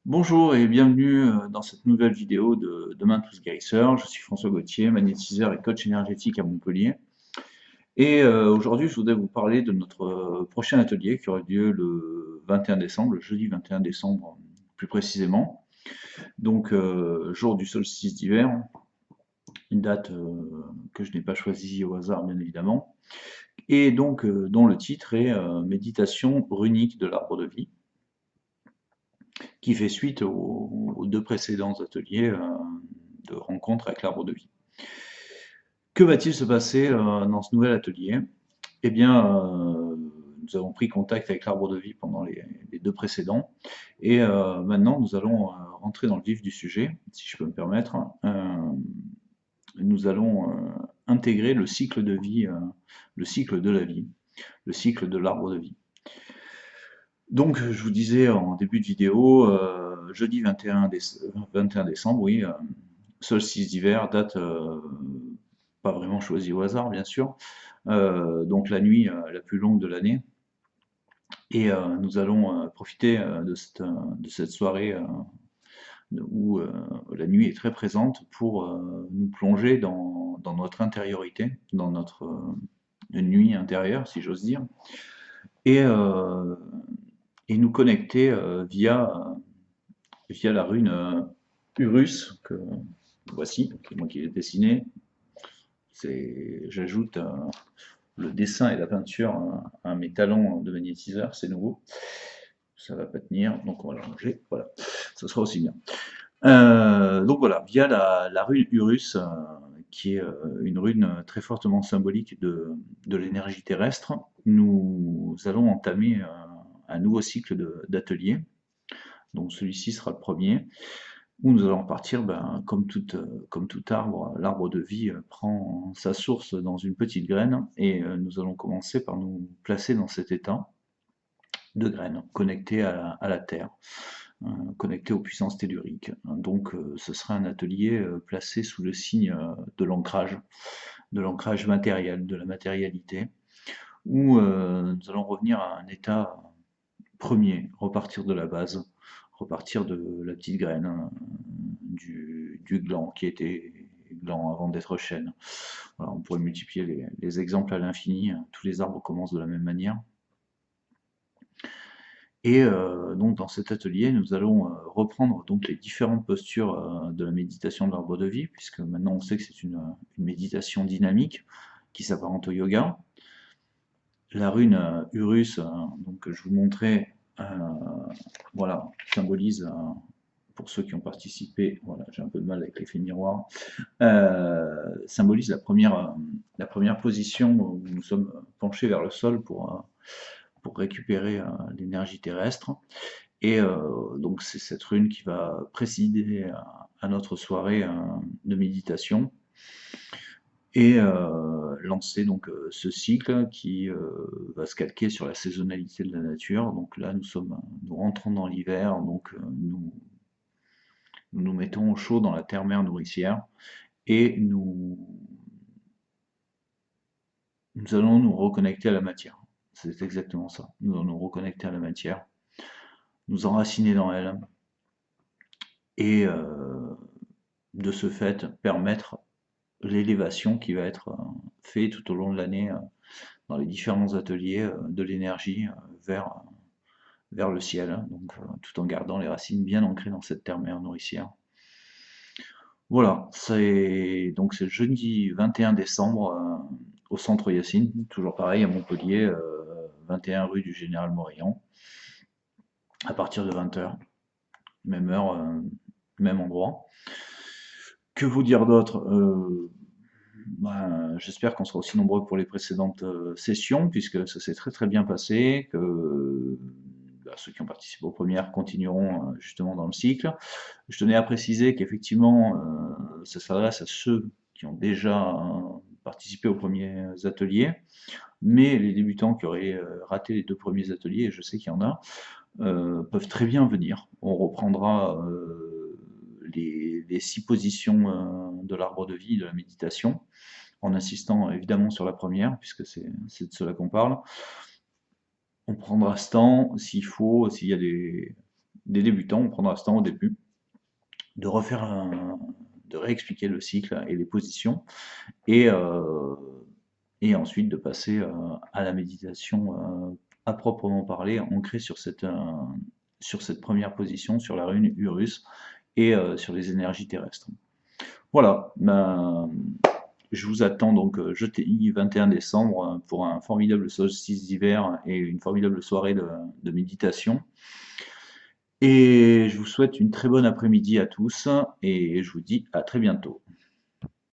Bonjour et bienvenue dans cette nouvelle vidéo de Demain tous guérisseurs. Je suis François Gauthier, magnétiseur et coach énergétique à Montpellier. Et aujourd'hui, je voudrais vous parler de notre prochain atelier qui aura lieu le 21 décembre, le jeudi 21 décembre plus précisément. Donc, jour du solstice d'hiver, une date que je n'ai pas choisie au hasard, bien évidemment. Et donc, dont le titre est Méditation runique de l'arbre de vie, qui fait suite aux deux précédents ateliers de rencontre avec l'arbre de vie. Que va-t-il se passer dans ce nouvel atelier? Eh bien, nous avons pris contact avec l'arbre de vie pendant les deux précédents, et maintenant nous allons rentrer dans le vif du sujet, si je peux me permettre. Nous allons intégrer le cycle de vie, le cycle de la vie, le cycle de l'arbre de vie. Donc, je vous disais en début de vidéo, jeudi 21 décembre, oui, solstice d'hiver, date pas vraiment choisie au hasard, bien sûr, donc la nuit la plus longue de l'année. Et nous allons profiter de cette soirée où la nuit est très présente pour nous plonger dans notre intériorité, dans notre nuit intérieure, si j'ose dire, et, euh, et nous connecter via la rune Urus, que voici, c'est moi qui l'ai dessiné. J'ajoute le dessin et la peinture à mes talons de magnétiseur, c'est nouveau. Ça va pas tenir, donc on va la ranger, voilà, ça sera aussi bien. Donc voilà, via la rune Urus, qui est une rune très fortement symbolique de l'énergie terrestre, nous allons entamer un nouveau cycle d'ateliers. Donc celui-ci sera le premier, où nous allons partir, comme tout arbre, l'arbre de vie prend sa source dans une petite graine, et nous allons commencer par nous placer dans cet état de graine, connecté à la Terre, connecté aux puissances telluriques. Donc ce sera un atelier placé sous le signe de l'ancrage matériel, de la matérialité, où nous allons revenir à un état premier, repartir de la base, repartir de la petite graine, du gland qui était gland avant d'être chêne. Voilà, on pourrait multiplier les exemples à l'infini, tous les arbres commencent de la même manière. Et donc dans cet atelier, nous allons reprendre donc les différentes postures de la méditation de l'arbre de vie, puisque maintenant on sait que c'est une méditation dynamique qui s'apparente au yoga. La rune Urus, donc, que je vous montrais, voilà, symbolise, pour ceux qui ont participé, voilà, j'ai un peu de mal avec l'effet miroir, symbolise la première position où nous sommes penchés vers le sol pour récupérer l'énergie terrestre. Et donc c'est cette rune qui va présider à notre soirée de méditation et lancer donc ce cycle qui va se calquer sur la saisonnalité de la nature. Donc là nous rentrons dans l'hiver, donc nous mettons au chaud dans la terre-mère nourricière, et nous allons nous reconnecter à la matière. C'est exactement ça. Nous allons nous reconnecter à la matière, nous enraciner dans elle, et de ce fait permettre l'élévation qui va être faite tout au long de l'année dans les différents ateliers de l'énergie vers le ciel, donc tout en gardant les racines bien ancrées dans cette terre-mère nourricière. Voilà, c'est le jeudi 21 décembre au centre Yacine, toujours pareil à Montpellier, 21 rue du Général Morillon, à partir de 20 h, même heure, même endroit. Que vous dire d'autre? J'espère qu'on sera aussi nombreux pour les précédentes sessions, puisque ça s'est très très bien passé, que ceux qui ont participé aux premières continueront justement dans le cycle. Je tenais à préciser qu'effectivement, ça s'adresse à ceux qui ont déjà participé aux premiers ateliers, mais les débutants qui auraient raté les deux premiers ateliers, et je sais qu'il y en a, peuvent très bien venir. On reprendra les 6 positions de l'arbre de vie, de la méditation, en insistant évidemment sur la première, puisque c'est de cela qu'on parle. On prendra ce temps, s'il faut, s'il y a des débutants, on prendra ce temps au début de de réexpliquer le cycle et les positions, et, euh, et ensuite de passer à la méditation à proprement parler, ancrée sur cette première position, sur la rune Urus et sur les énergies terrestres. Voilà, ben, je vous attends donc jeudi 21 décembre pour un formidable solstice d'hiver et une formidable soirée de méditation. Et je vous souhaite une très bonne après-midi à tous et je vous dis à très bientôt.